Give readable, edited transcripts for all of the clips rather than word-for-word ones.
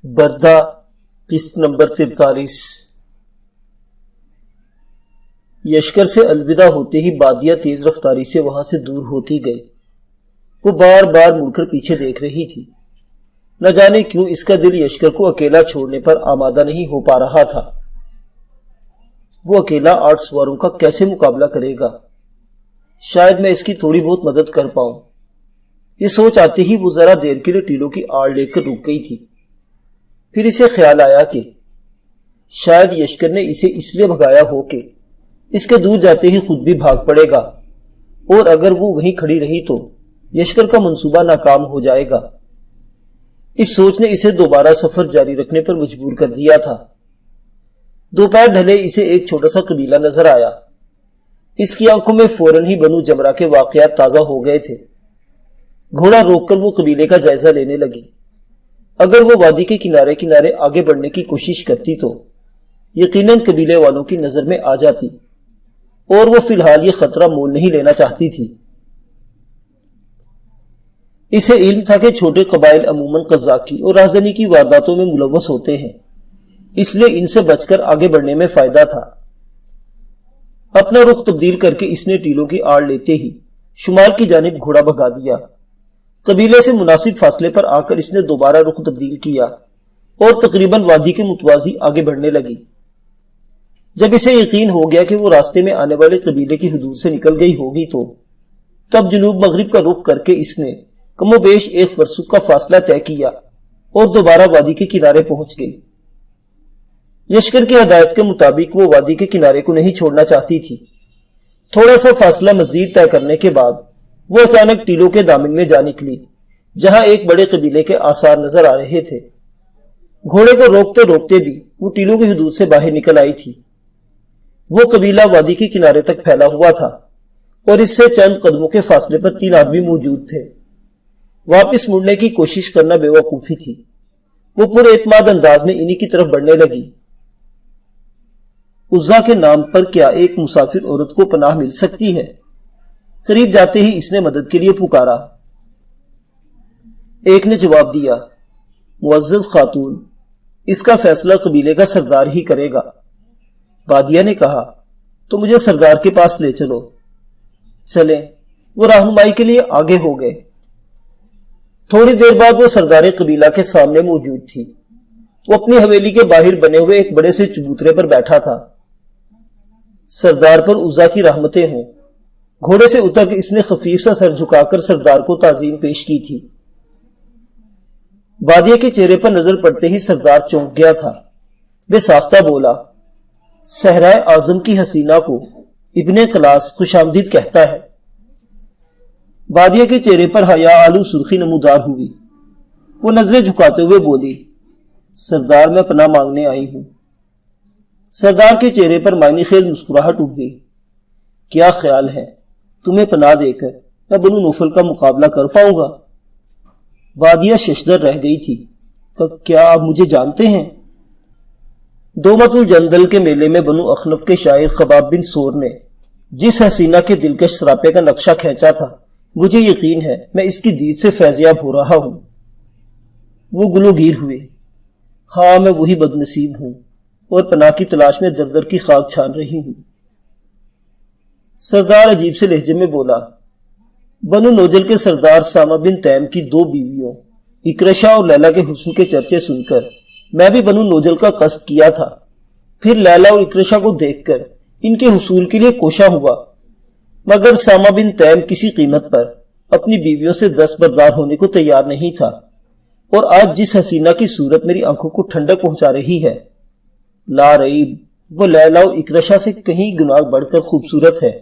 بردہ قسط نمبر 43۔ یشکر سے الوداع ہوتے ہی بادیہ تیز رفتاری سے وہاں سے دور ہوتی گئی۔ وہ بار بار مڑ کر پیچھے دیکھ رہی تھی۔ نہ جانے کیوں اس کا دل یشکر کو اکیلا چھوڑنے پر آمادہ نہیں ہو پا رہا تھا۔ وہ اکیلا 8 سواروں کا کیسے مقابلہ کرے گا؟ شاید میں اس کی تھوڑی بہت مدد کر پاؤں۔ یہ سوچ آتے ہی وہ ذرا دیر کے لیے ٹیلوں کی آڑ لے کر رک گئی تھی۔ پھر اسے خیال آیا کہ شاید یشکر نے اسے اس لیے بھگایا ہو کہ اس کے دور جاتے ہی خود بھی بھاگ پڑے گا، اور اگر وہ وہیں کھڑی رہی تو یشکر کا منصوبہ ناکام ہو جائے گا۔ اس سوچ نے اسے دوبارہ سفر جاری رکھنے پر مجبور کر دیا تھا۔ دوپہر ڈھلے اسے ایک چھوٹا سا قبیلہ نظر آیا۔ اس کی آنکھوں میں فوراً ہی بنو جمرہ کے واقعات تازہ ہو گئے تھے۔ گھوڑا روک کر وہ قبیلے کا جائزہ لینے لگی۔ اگر وہ وادی کے کنارے کنارے آگے بڑھنے کی کوشش کرتی تو یقیناً قبیلے والوں کی نظر میں آ جاتی، اور وہ فی الحال یہ خطرہ مول نہیں لینا چاہتی تھی۔ اسے علم تھا کہ چھوٹے قبائل عموماً قذاقی اور رازدنی کی وارداتوں میں ملوث ہوتے ہیں، اس لیے ان سے بچ کر آگے بڑھنے میں فائدہ تھا۔ اپنا رخ تبدیل کر کے اس نے ٹیلوں کی آڑ لیتے ہی شمال کی جانب گھوڑا بھگا دیا۔ قبیلے سے مناسب فاصلے پر آ کر اس نے دوبارہ رخ تبدیل کیا اور تقریباً وادی کے متوازی آگے بڑھنے لگی۔ جب اسے یقین ہو گیا کہ وہ راستے میں آنے والے قبیلے کی حدود سے نکل گئی ہوگی تو تب جنوب مغرب کا رخ کر کے اس نے کم و بیش 1 فرسخ کا فاصلہ طے کیا اور دوبارہ وادی کے کنارے پہنچ گئی۔ یشکر کی ہدایت کے مطابق وہ وادی کے کنارے کو نہیں چھوڑنا چاہتی تھی۔ تھوڑا سا فاصلہ مزید طے کرنے کے بعد وہ اچانک ٹیلوں کے دامن میں جا نکلی، جہاں ایک بڑے قبیلے کے آثار نظر آ رہے تھے۔ گھوڑے کو روکتے روکتے بھی وہ ٹیلوں کی حدود سے باہر نکل آئی تھی۔ وہ قبیلہ وادی کے کنارے تک پھیلا ہوا تھا اور اس سے چند قدموں کے فاصلے پر 3 آدمی موجود تھے۔ واپس مڑنے کی کوشش کرنا بے وقوفی تھی۔ وہ پر اعتماد انداز میں انہی کی طرف بڑھنے لگی۔ عزا کے نام پر کیا ایک مسافر عورت کو پناہ مل سکتی ہے؟ قریب جاتے ہی اس نے مدد کے لیے پکارا۔ ایک نے جواب دیا، معزز خاتون، اس کا فیصلہ قبیلے کا سردار ہی کرے گا۔ بادیہ نے کہا، تو مجھے سردار کے پاس لے چلو۔ چلیں۔ وہ رہنمائی کے لیے آگے ہو گئے۔ تھوڑی دیر بعد وہ سردار قبیلہ کے سامنے موجود تھی۔ وہ اپنی حویلی کے باہر بنے ہوئے ایک بڑے سے چبوترے پر بیٹھا تھا۔ سردار پر عزا کی رحمتیں ہوں۔ گھوڑے سے اتر کے اس نے خفیف سا سر جھکا کر سردار کو تعظیم پیش کی تھی۔ بادیہ کے چہرے پر نظر پڑتے ہی سردار چونک گیا تھا۔ بے ساختہ بولا، صحرائے اعظم کی حسینہ کو ابن قلاس خوش آمدید کہتا ہے۔ بادیہ کے چہرے پر حیا آلو سرخی نمودار ہوئی۔ وہ نظریں جھکاتے ہوئے بولی، سردار میں پناہ مانگنے آئی ہوں۔ سردار کے چہرے پر معنی خیز مسکراہٹ اٹھ گئی۔ کیا خیال ہے تمہیں پناہ دے کر میں بنو نوفل کا مقابلہ کر پاؤں گا؟ بادیہ ششدر رہ گئی تھی۔ کیا آپ مجھے جانتے ہیں؟ دومت الجندل کے میلے میں بنو اخنف کے شاعر خباب بن سور نے جس حسینہ کے دلکش سراپے کا نقشہ کھینچا تھا، مجھے یقین ہے میں اس کی دید سے فیضیاب ہو رہا ہوں۔ وہ گلوگیر ہوئے۔ ہاں، میں وہی بد نصیب ہوں اور پناہ کی تلاش میں در در کی خاک چھان رہی ہوں۔ سردار عجیب سے لہجے میں بولا، بنو نوجل کے سردار سامہ بن تیم کی 2 بیویوں اکرشا اور لیلا کے حسن کے چرچے سن کر میں بھی بنو نوجل کا قصد کیا تھا۔ پھر لیلا اور اکرشا کو دیکھ کر ان کے حصول کے لیے کوشاں ہوا، مگر سامہ بن تیم کسی قیمت پر اپنی بیویوں سے دستبردار ہونے کو تیار نہیں تھا، اور آج جس حسینہ کی صورت میری آنکھوں کو ٹھنڈک پہنچا رہی ہے، لا ریب وہ لیلا اور اکرشا سے کہیں گنا بڑھ کر خوبصورت ہے۔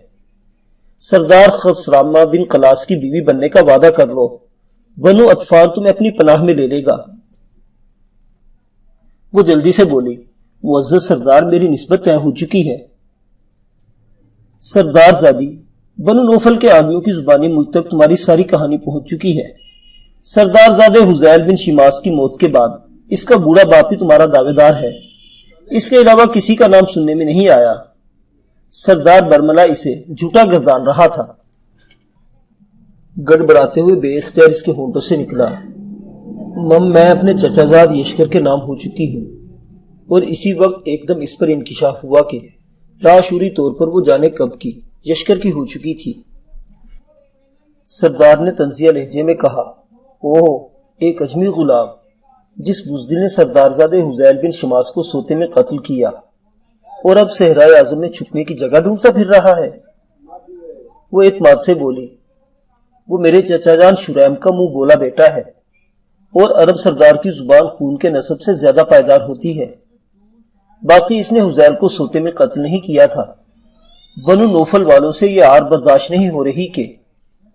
سردار خسرامہ بن قلاس کی بیوی بننے کا وعدہ کر لو، بنو اطفال تمہیں اپنی پناہ میں لے لے گا۔ وہ جلدی سے بولی، معزز سردار میری نسبت طے ہو چکی ہے۔ سردار زادی، بنو نوفل کے آدمیوں کی زبانی مجھ تک تمہاری ساری کہانی پہنچ چکی ہے۔ سردار زادے حزیل بن شماس کی موت کے بعد اس کا بوڑھا باپ ہی تمہارا دعوے دار ہے، اس کے علاوہ کسی کا نام سننے میں نہیں آیا۔ سردار برملا اسے جھوٹا گردان رہا تھا۔ گڑبڑاتے ہوئے بے اختیار اس کے ہونٹوں سے نکلا، میں اپنے چچا زاد یشکر کے نام ہو چکی ہوں، اور اسی وقت ایک دم اس پر انکشاف ہوا کہ لاشعوری طور پر وہ جانے کب کی یشکر کی ہو چکی تھی۔ سردار نے طنزیہ لہجے میں کہا، اوہ، ایک اجمی غلام جس بزدل نے سردار زادے حذیل بن شماس کو سوتے میں قتل کیا اور اب صحرائے اعظم میں چھپنے کی جگہ ڈھونڈتا پھر رہا ہے۔ وہ اعتماد سے بولی، وہ میرے چچا جان شریم کا منہ بولا بیٹا ہے، اور عرب سردار کی زبان خون کے نسب سے زیادہ پائیدار ہوتی ہے۔ باقی اس نے حذیل کو سوتے میں قتل نہیں کیا تھا۔ بنو نوفل والوں سے یہ عار برداشت نہیں ہو رہی کہ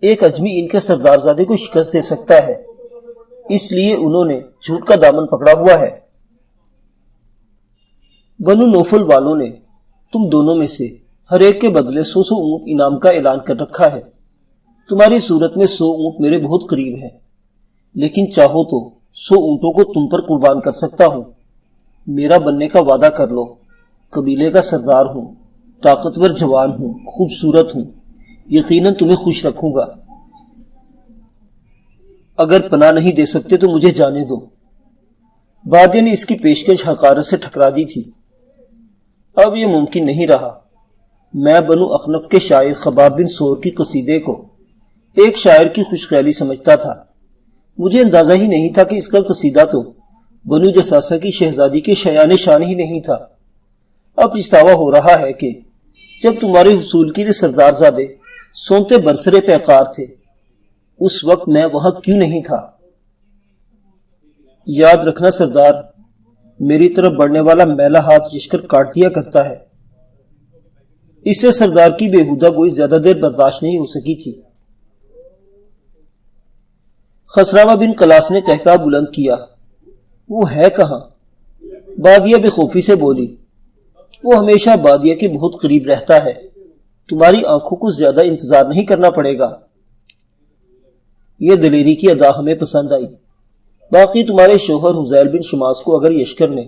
ایک اجمی ان کے سردار زادے کو شکست دے سکتا ہے، اس لیے انہوں نے جھوٹ کا دامن پکڑا ہوا ہے۔ بنو نوفل والوں نے تم دونوں میں سے ہر ایک کے بدلے 100 اونٹ انعام کا اعلان کر رکھا ہے۔ تمہاری صورت میں 100 اونٹ میرے بہت قریب ہیں، لیکن چاہو تو 100 اونٹوں کو تم پر قربان کر سکتا ہوں۔ میرا بننے کا وعدہ کر لو۔ قبیلے کا سردار ہوں، طاقتور جوان ہوں، خوبصورت ہوں، یقیناً تمہیں خوش رکھوں گا۔ اگر پناہ نہیں دے سکتے تو مجھے جانے دو۔ بادیہ نے اس کی پیشکش حقارت سے ٹھکرا دی تھی۔ اب یہ ممکن نہیں رہا۔ میں بنو اخنف کے شاعر خباب بن سور کی قصیدے کو ایک شاعر کی خوش خیالی سمجھتا تھا۔ مجھے اندازہ ہی نہیں تھا کہ اس کا قصیدہ تو بنو جساسہ کی شہزادی کے شیان شان ہی نہیں تھا۔ اب پچھتاوا ہو رہا ہے کہ جب تمہارے حصول کے لیے سردار زادے سونتے برسرے پیکار تھے، اس وقت میں وہاں کیوں نہیں تھا؟ یاد رکھنا سردار، میری طرف بڑھنے والا میلا ہاتھ یشکر کاٹ دیا کرتا ہے۔ اس سے سردار کی بےہودہ گوئی زیادہ دیر برداشت نہیں ہو سکی تھی۔ خسروہ بن قلاس نے کہکہا بلند کیا، وہ ہے کہاں؟ بادیہ بے خوفی سے بولی، وہ ہمیشہ بادیہ کے بہت قریب رہتا ہے، تمہاری آنکھوں کو زیادہ انتظار نہیں کرنا پڑے گا۔ یہ دلیری کی ادا ہمیں پسند آئی۔ باقی تمہارے شوہر حذیل بن شماس کو اگر یشکر نے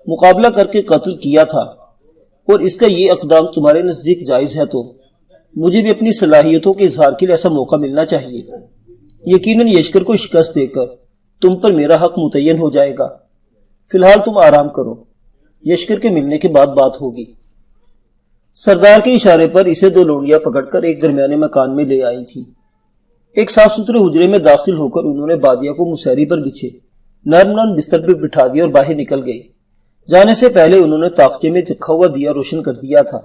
مقابلہ کر کے قتل کیا تھا اور اس کا یہ اقدام تمہارے نزدیک جائز ہے تو مجھے بھی اپنی صلاحیتوں کے اظہار کے لیے ایسا موقع ملنا چاہیے۔ یقیناً یشکر کو شکست دے کر تم پر میرا حق متعین ہو جائے گا۔ فی الحال تم آرام کرو، یشکر کے ملنے کے بعد بات ہوگی۔ سردار کے اشارے پر اسے 2 لونڈیاں پکڑ کر ایک درمیانے مکان میں لے آئی تھی۔ ایک صاف ستھرے حجرے میں داخل ہو کر انہوں نے بادیہ کو مسہری پر بچھے نرم بستر پر بٹھا دیا اور باہر نکل گئی۔ جانے سے پہلے انہوں نے طاقچے میں رکھا ہوا دیا روشن کر دیا تھا۔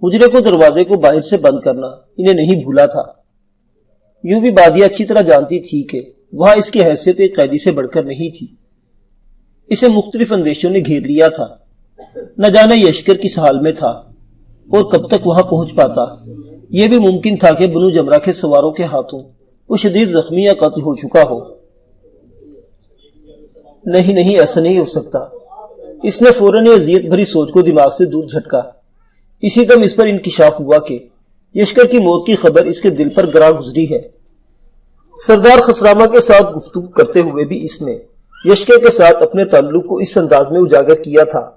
حجرے کو دروازے کو باہر سے بند کرنا انہیں نہیں بھولا تھا۔ یوں بھی بادیہ اچھی طرح جانتی تھی کہ وہاں اس کی حیثیت ایک قیدی سے بڑھ کر نہیں تھی۔ اسے مختلف اندیشوں نے گھیر لیا تھا۔ نہ جانے یشکر کس حال میں تھا اور کب تک وہاں پہنچ پاتا۔ یہ بھی ممکن تھا کہ بنو جمرہ کے سواروں کے ہاتھوں وہ شدید زخمی یا قتل ہو چکا ہو۔ نہیں، ایسا نہیں ہو سکتا۔ اس نے فوراً یہ اذیت بھری سوچ کو دماغ سے دور جھٹکا۔ اسی دم اس پر انکشاف ہوا کہ یشکر کی موت کی خبر اس کے دل پر گراں گزری ہے۔ سردار خسرامہ کے ساتھ گفتگو کرتے ہوئے بھی اس نے یشکر کے ساتھ اپنے تعلق کو اس انداز میں اجاگر کیا تھا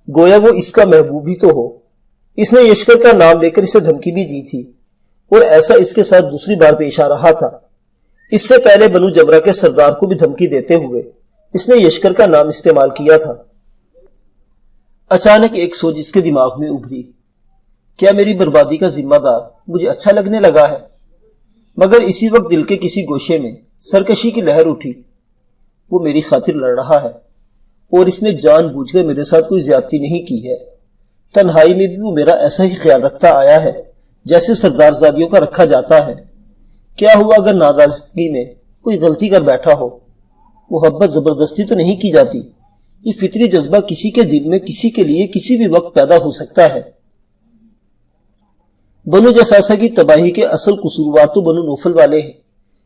گویا وہ اس کا محبوب ہی تو ہو۔ اس نے یشکر کا نام لے کر اسے دھمکی بھی دی تھی، اور ایسا اس کے ساتھ دوسری بار پیش آ رہا تھا۔ اس سے پہلے بنو جبرہ کے سردار کو بھی دھمکی دیتے ہوئے اس نے یشکر کا نام استعمال کیا تھا۔ اچانک ایک سوچ اس کے دماغ میں ابھری، کیا میری بربادی کا ذمہ دار مجھے اچھا لگنے لگا ہے؟ مگر اسی وقت دل کے کسی گوشے میں سرکشی کی لہر اٹھی۔ وہ میری خاطر لڑ رہا ہے اور اس نے جان بوجھ کر میرے ساتھ کوئی زیادتی نہیں کی ہے۔ تنہائی میں بھی وہ میرا ایسا ہی خیال رکھتا آیا ہے جیسے سردار زادیوں کا رکھا جاتا ہے۔ کیا ہوا اگر نادانستگی میں کوئی غلطی کر بیٹھا ہو؟ محبت زبردستی تو نہیں کی جاتی، یہ فطری جذبہ کسی کے دل میں کسی کے لیے کسی بھی وقت پیدا ہو سکتا ہے۔ بنو جساسہ کی تباہی کے اصل قصوروار تو بنو نوفل والے ہیں۔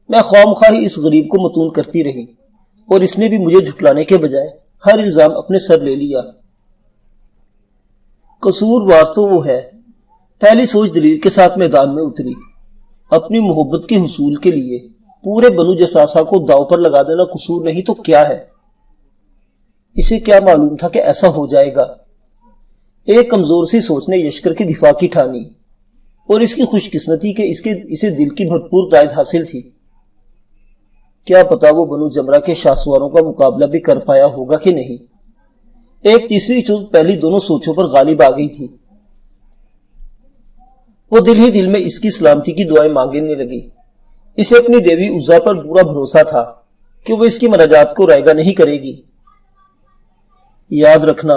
میں خواہ مخواہ اس غریب کو متون کرتی رہی اور اس نے بھی مجھے جھٹلانے کے بجائے ہر الزام اپنے سر لے لیا۔ قصوروار تو وہ ہے۔ پہلی سوچ دلیر کے ساتھ میدان میں اتری۔ اپنی محبت کے حصول کے لیے پورے بنو جساسہ کو داؤ پر لگا دینا قصور نہیں تو کیا ہے؟ اسے کیا معلوم تھا کہ ایسا ہو جائے گا؟ ایک کمزور سی سوچ نے یشکر کی دفاع کی ٹھانی، اور اس کی خوش قسمتی کہ اسے دل کی بھرپور تائید حاصل تھی۔ کیا پتا وہ بنو جمرہ کے شاہسواروں کا مقابلہ بھی کر پایا ہوگا کہ نہیں۔ ایک تیسری چیز پہلی دونوں سوچوں پر غالب آ گئی تھی۔ وہ دل ہی دل میں اس کی سلامتی کی دعائیں مانگنے لگی۔ اسے اپنی دیوی عزا پر پورا بھروسہ تھا کہ وہ اس کی مناجات کو رائگاں نہیں کرے گی۔ یاد رکھنا،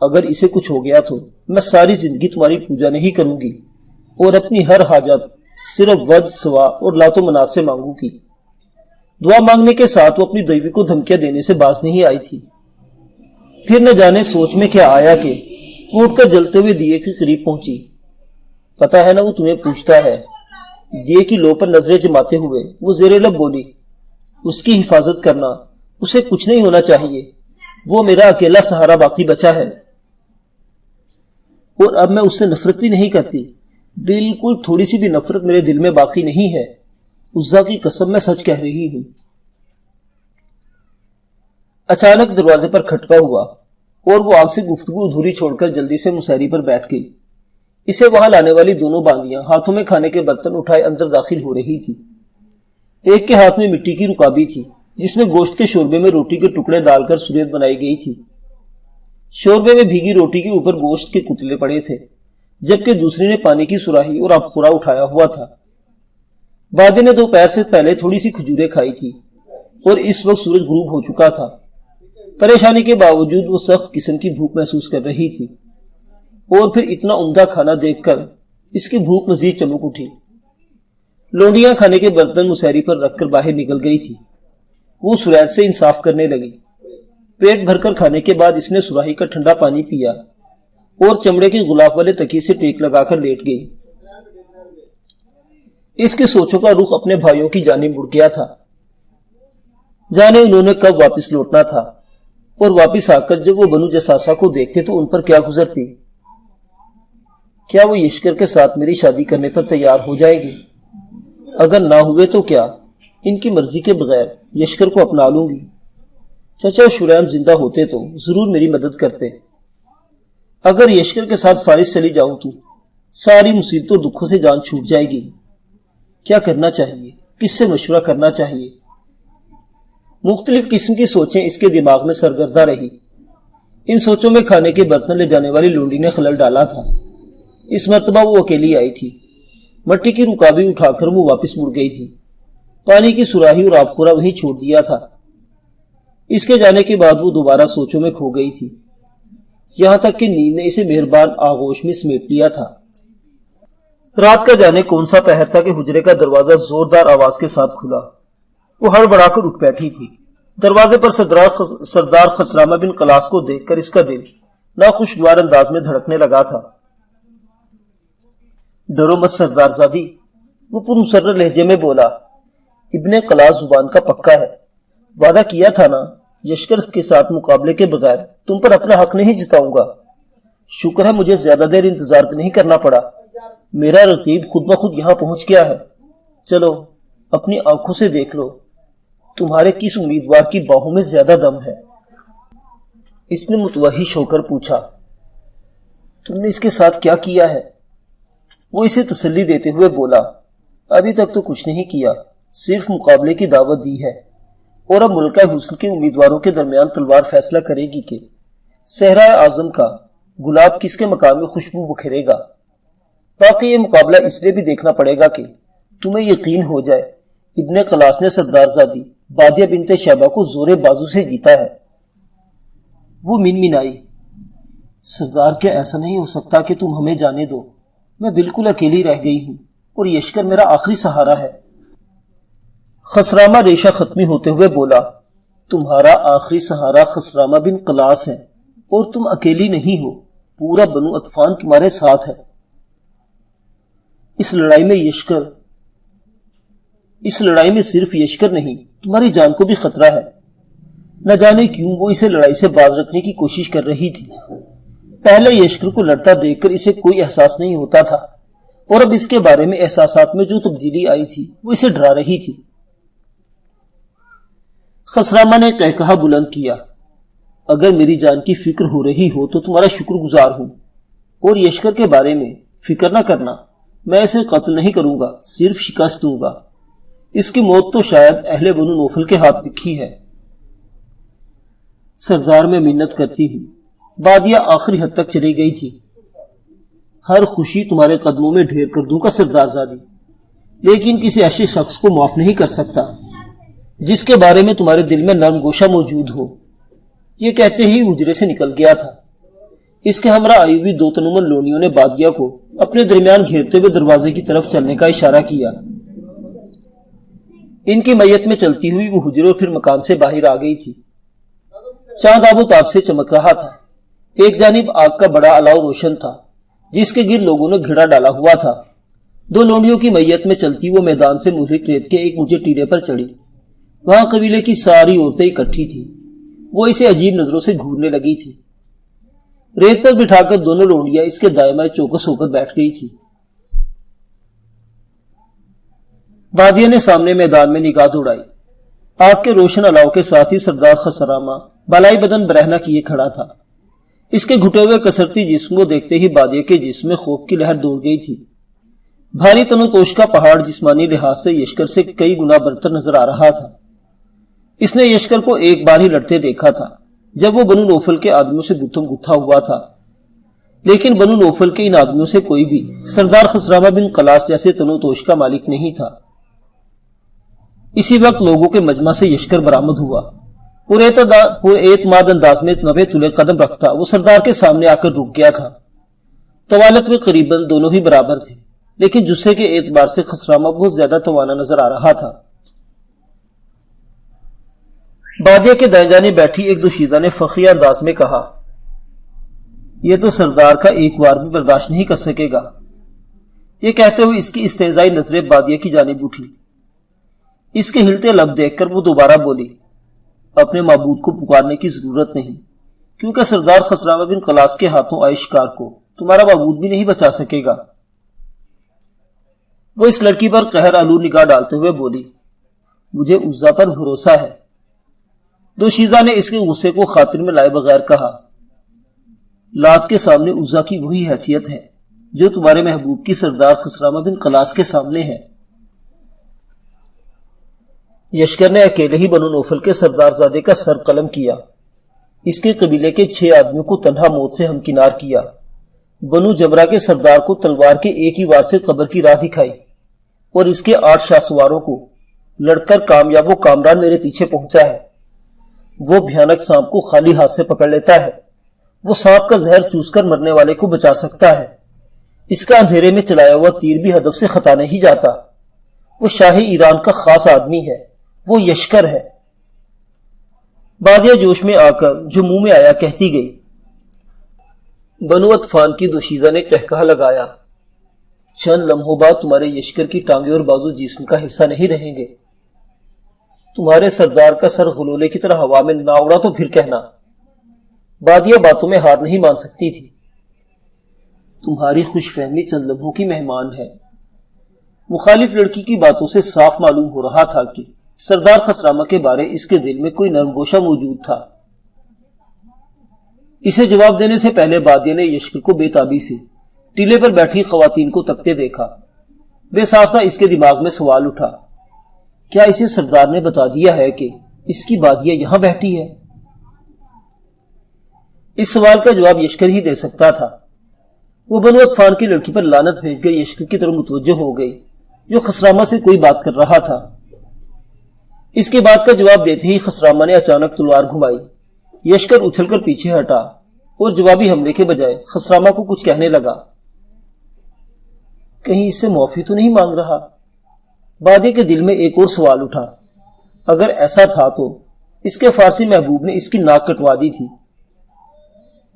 اگر اسے کچھ ہو گیا تو میں ساری زندگی تمہاری پوجا نہیں کروں گی اور اپنی ہر حاجت صرف وجد سوا اور لات و منات سے مانگوں گی۔ دعا مانگنے کے ساتھ وہ اپنی دیوی کو دھمکیاں دینے سے باز نہیں آئی تھی۔ پھر نہ جانے سوچ میں کیا آیا کہ وہ اٹھ کر جلتے ہوئے دیے کے قریب پہنچی۔ پتا ہے نا وہ تمہیں پوچھتا ہے۔ دیے کی لو پر نظریں جماتے ہوئے وہ زیر لب بولی، اس کی حفاظت کرنا، اسے کچھ نہیں ہونا چاہیے، وہ میرا اکیلا سہارا باقی بچا ہے، اور اب میں اس سے نفرت بھی نہیں کرتی، بالکل تھوڑی سی بھی نفرت میرے دل میں باقی نہیں ہے، عزا کی قسم میں سچ کہہ رہی ہوں۔ اچانک دروازے پر کھٹکا ہوا اور وہ آگ سے گفتگو ادھوری چھوڑ کر جلدی سے مسہری پر بیٹھ گئی۔ اسے وہاں لانے والی دونوں باندیاں ہاتھوں میں کھانے کے برتن اٹھائے اندر داخل ہو رہی تھی۔ ایک کے ہاتھ میں مٹی کی رکابی تھی جس میں گوشت کے شوربے میں روٹی کے ٹکڑے ڈال کر سریت بنائی گئی تھی۔ شوربے میں بھیگی روٹی کے اوپر گوشت کے کتلے پڑے تھے، جبکہ دوسری نے پانی کی سراہی اور آبخورا اٹھایا ہوا تھا۔ بادی نے دوپہر سے پہلے تھوڑی سی کھجوریں کھائی تھی اور اس وقت سورج غروب ہو چکا تھا۔ پریشانی کے باوجود وہ سخت قسم کی بھوک محسوس کر رہی تھی، اور پھر اتنا عمدہ کھانا دیکھ کر اس کی بھوک مزید چمک اٹھی۔ لونڈیاں کھانے کے برتن مسہری پر رکھ کر باہر نکل گئی تھی۔ وہ سریت سے انصاف کرنے لگی۔ پیٹ بھر کر کھانے کے بعد اس نے سراہی کا ٹھنڈا پانی پیا اور چمڑے کے غلاف والے تکیے سے ٹیک لگا کر لیٹ گئی۔ اس کے سوچوں کا رخ اپنے بھائیوں کی جانب مڑ گیا تھا۔ جانے انہوں نے کب واپس لوٹنا تھا، اور واپس آ کر جب وہ بنو جساسا کو دیکھتے تو ان پر کیا گزرتی۔ کیا وہ یشکر کے ساتھ میری شادی کرنے پر تیار ہو جائے گی؟ اگر نہ ہوئے تو کیا ان کی مرضی کے بغیر یشکر کو اپنا لوں گی۔ چچا شریم زندہ ہوتے تو ضرور میری مدد کرتے۔ اگر یشکر کے ساتھ فارس چلی جاؤں تو ساری مصیبتوں دکھوں سے جان چھوٹ جائے گی۔ کیا کرنا چاہیے، کس سے مشورہ کرنا چاہیے؟ مختلف قسم کی سوچیں اس کے دماغ میں سرگردہ رہی۔ ان سوچوں میں کھانے کے برتن لے جانے والی لونڈی نے خلل ڈالا تھا۔ اس مرتبہ وہ اکیلی آئی تھی۔ مٹی کی رکابی اٹھا کر وہ واپس مڑ گئی تھی۔ پانی کی سراہی اور آبخورا وہیں چھوڑ دیا تھا۔ اس کے جانے کے بعد وہ دوبارہ سوچوں میں کھو گئی تھی، یہاں تک کہ نیند نے اسے مہربان آغوش میں سمیٹ لیا تھا۔ رات کا جانے کون سا پہر تھا کہ حجرے کا دروازہ زوردار آواز کے ساتھ کھلا۔ وہ ہڑبڑا کر اٹھ بیٹھی تھی۔ دروازے پر سردار خسرامہ بن قلاس کو دیکھ کر اس کا دل ناخوشگوار انداز میں دھڑکنے لگا تھا۔ ڈرو مت سردار زادی، وہ پرمسرر لہجے میں بولا۔ ابن قلاس زبان کا پکا ہے، وعدہ کیا تھا نا، یشکر کے ساتھ مقابلے کے بغیر تم پر اپنا حق نہیں جتاؤں گا۔ شکر ہے مجھے زیادہ دیر انتظار نہیں کرنا پڑا، میرا رقیب خود بخود یہاں پہنچ گیا ہے۔ چلو اپنی آنکھوں سے دیکھ لو، تمہارے کس امیدوار کی باہوں میں زیادہ دم ہے؟ اس نے متوحش ہو کر پوچھا۔ تم نے اس کے ساتھ کیا کیا ہے؟ وہ اسے تسلی دیتے ہوئے بولا، ابھی تک تو کچھ نہیں کیا، صرف مقابلے کی دعوت دی ہے، اور اب ملکہ حسن کے امیدواروں کے درمیان تلوار فیصلہ کرے گی کہ صحرائے اعظم کا گلاب کس کے مقام میں خوشبو بکھیرے گا۔ باقی یہ مقابلہ اس لیے بھی دیکھنا پڑے گا کہ تمہیں یقین ہو جائے ابن قلاس نے سردار زادی بادیہ بنت شیبہ کو زور بازو سے جیتا ہے۔ وہ منمنائی، سردار کیا ایسا نہیں ہو سکتا کہ تم ہمیں جانے دو؟ میں بالکل اکیلی رہ گئی ہوں اور یشکر میرا آخری سہارا ہے۔ خسرامہ ریشہ ختمی ہوتے ہوئے بولا، تمہارا آخری سہارا خسرامہ بن قلاس ہے، اور تم اکیلی نہیں ہو، پورا بنو اطفان تمہارے ساتھ ہے۔ اس لڑائی میں صرف یشکر نہیں، تمہاری جان کو بھی خطرہ ہے۔ نہ جانے کیوں وہ اسے لڑائی سے باز رکھنے کی کوشش کر رہی تھی۔ پہلے یشکر کو لڑتا دیکھ کر اسے کوئی احساس نہیں ہوتا تھا، اور اب اس کے بارے میں احساسات میں جو تبدیلی آئی تھی وہ اسے ڈرا رہی تھی۔ خسرامہ نے کہا بلند کیا، اگر میری جان کی فکر ہو رہی ہو تو تمہارا شکر گزار ہوں، اور یشکر کے بارے میں فکر نہ کرنا، میں اسے قتل نہیں کروں گا، صرف شکست دوں گا۔ اس کی موت تو شاید اہل بنو نوفل کے ہاتھ لکھی ہے۔ سردار میں منت کرتی ہوں، بادیہ آخری حد تک چلی گئی تھی۔ ہر خوشی تمہارے قدموں میں ڈھیر کر دوں گا سردار زادی، لیکن کسی ایسے شخص کو معاف نہیں کر سکتا جس کے بارے میں تمہارے دل میں نرم گوشہ موجود ہو۔ یہ کہتے ہی حجرے سے نکل گیا تھا۔ اس کے ہمراہ آئی ہوئی دو تنومن لونیوں نے بادیہ کو اپنے درمیان گھیرتے ہوئے دروازے کی طرف چلنے کا اشارہ کیا۔ ان کی میت میں چلتی ہوئی وہ حجرے اور پھر مکان سے باہر آ گئی تھی۔ چاند آب و تاب سے چمک رہا تھا۔ ایک جانب آگ کا بڑا الاؤ روشن تھا جس کے گرد لوگوں نے گھڑا ڈالا ہوا تھا۔ دو لونڈیوں کی میت میں چلتی وہ میدان سے مہلک ریت کے ایک اونچے ٹیلے پر چڑھی۔ وہاں قبیلے کی ساری عورتیں اکٹھی تھیں۔ وہ اسے عجیب نظروں سے گھورنے لگی تھی۔ ریت پر بٹھا کر دونوں لونڈیاں اس کے دائیں چوکس ہو کر بیٹھ گئی تھی۔ بادیہ نے سامنے میدان میں نگاہ دوڑائی۔ آگ کے روشن الاؤ کے ساتھ ہی سردار خسرامہ بالائی بدن برہنہ کیے کھڑا تھا۔ اس کے گھٹے ہوئے کسرتی جسم کو دیکھتے ہی بادیہ کے جسم میں خوف کی لہر دوڑ گئی تھی۔ بھاری تنوتوش کا پہاڑ جسمانی لحاظ سے یشکر سے کئی گنا برتر نظر آ رہا تھا۔ اس نے یشکر کو ایک بار ہی لڑتے دیکھا تھا جب وہ بنو نوفل کے آدمیوں سے گتھم گتھا ہوا تھا، لیکن بنو نوفل کے ان آدمیوں سے کوئی بھی سردار خسرامہ بن قلاس جیسے تنوتوش کا مالک نہیں تھا۔ اسی وقت لوگوں کے مجمع سے یشکر برآمد ہوا۔ پورے اعتماد انداز میں 90 تلے قدم رکھتا وہ سردار کے سامنے آ کر رک گیا تھا۔ طوالت میں قریباً دونوں ہی برابر تھے، لیکن جسے کے اعتبار سے خسرامہ بہت زیادہ توانا نظر آ رہا تھا۔ بادیہ کے دائیں جانب بیٹھی ایک دوشیزہ نے فخریہ انداز میں کہا، یہ تو سردار کا ایک بار بھی برداشت نہیں کر سکے گا۔ یہ کہتے ہوئے اس کی استہزائی نظریں بادیہ کی جانب اٹھی۔ اس کے ہلتے لب دیکھ کر وہ دوبارہ بولی، اپنے معبود کو پکارنے کی ضرورت نہیں، کیونکہ سردار خسرامہ بن قلاس کے ہاتھوں آئے شکار کو تمہارا معبود بھی نہیں بچا سکے گا۔ وہ اس لڑکی پر قہر آلود نگاہ ڈالتے ہوئے بولی، مجھے عزا پر بھروسہ ہے۔ دوشیزہ نے اس کے غصے کو خاطر میں لائے بغیر کہا، لات کے سامنے عزا کی وہی حیثیت ہے جو تمہارے محبوب کی سردار خسرامہ بن قلاس کے سامنے ہے۔ یشکر نے اکیلے ہی بنو نوفل کے سردار زادے کا سر قلم کیا۔ اس کے قبیلے کے 6 آدمیوں کو تنہا موت سے ہمکنار کیا۔ بنو جبرہ کے سردار کو تلوار کے ایک ہی وار سے قبر کی راہ دکھائی، اور اس کے 8 شاہ سواروں کو لڑ کر کامیاب و کامران میرے پیچھے پہنچا ہے۔ وہ بھیانک سانپ کو خالی ہاتھ سے پکڑ لیتا ہے۔ وہ سانپ کا زہر چوس کر مرنے والے کو بچا سکتا ہے۔ اس کا اندھیرے میں چلایا ہوا تیر بھی ہدف سے خطا نہیں جاتا۔ وہ شاہ ایران کا خاص آدمی ہے، وہ یشکر ہے۔ بادیہ جوش میں آ کر جو منہ میں آیا کہتی گئی۔ بنو اطفان کی دوشیزہ نے قہقہہ لگایا، چند لمحوں بعد تمہارے یشکر کی ٹانگیں اور بازو جسم کا حصہ نہیں رہیں گے۔ تمہارے سردار کا سر غلولے کی طرح ہوا میں نہ اڑا تو پھر کہنا۔ بادیہ باتوں میں ہار نہیں مان سکتی تھی۔ تمہاری خوش فہمی چند لمحوں کی مہمان ہے۔ مخالف لڑکی کی باتوں سے صاف معلوم ہو رہا تھا کہ سردار خسرامہ کے بارے اس کے دل میں کوئی نرم گوشہ موجود تھا۔ اسے جواب دینے سے پہلے بادیہ نے یشکر کو بے تابی سے ٹیلے پر بیٹھی خواتین کو تکتے دیکھا۔ بے ساختہ اس کے دماغ میں سوال اٹھا، کیا اسے سردار نے بتا دیا ہے کہ اس کی بادیہ یہاں بیٹھی ہے؟ اس سوال کا جواب یشکر ہی دے سکتا تھا۔ وہ بنو اطفان کی لڑکی پر لعنت بھیج کر یشکر کی طرف متوجہ ہو گئی جو خسرامہ سے کوئی بات کر رہا تھا۔ اس کے بات کا جواب دیتے ہی خسرامہ نے اچانک تلوار گھمائی۔ یشکر اچھل کر پیچھے ہٹا اور جوابی حملے کے بجائے خسرامہ کو کچھ کہنے لگا۔ کہیں اس سے معافی تو نہیں مانگ رہا؟ بادیہ کے دل میں ایک اور سوال اٹھا۔ اگر ایسا تھا تو اس کے فارسی محبوب نے اس کی ناک کٹوا دی تھی۔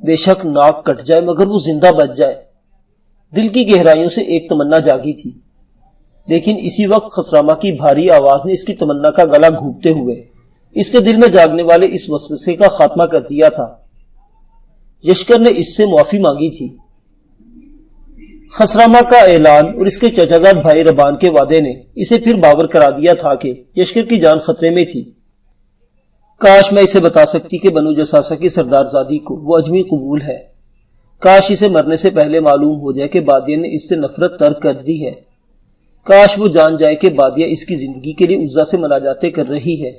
بے شک ناک کٹ جائے مگر وہ زندہ بچ جائے۔ دل کی گہرائیوں سے ایک تمنا جاگی تھی، لیکن اسی وقت خسرامہ کی بھاری آواز نے اس کی تمنا کا گلا گھونٹتے ہوئے اس کے دل میں جاگنے والے اس وسوسے کا خاتمہ کر دیا تھا۔ یشکر نے اس سے معافی مانگی تھی۔ خسرامہ کا اعلان اور اس کے چچا زاد بھائی ربان کے وعدے نے اسے پھر باور کرا دیا تھا کہ یشکر کی جان خطرے میں تھی۔ کاش میں اسے بتا سکتی کہ بنو جساسہ کی سردار زادی کو وہ اجمی قبول ہے۔ کاش اسے مرنے سے پہلے معلوم ہو جائے کہ بادیہ نے اس سے نفرت ترک کر دی ہے۔ کاش وہ جان جائے کہ بادیہ اس کی زندگی کے لیے عزا سے مناجاتیں کر رہی ہے۔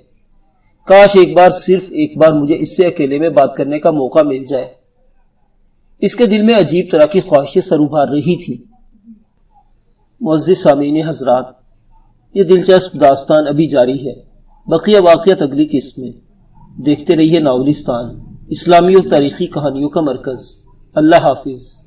کاش صرف ایک بار مجھے اس سے اکیلے میں بات کرنے کا موقع مل جائے۔ اس کے دل میں عجیب طرح کی خواہشیں سر ابھار رہی تھی۔ معزز سامعین حضرات، یہ دلچسپ داستان ابھی جاری ہے، بقیہ واقعات اگلی قسط میں۔ دیکھتے رہیے ناولستان، اسلامی اور تاریخی کہانیوں کا مرکز۔ اللہ حافظ۔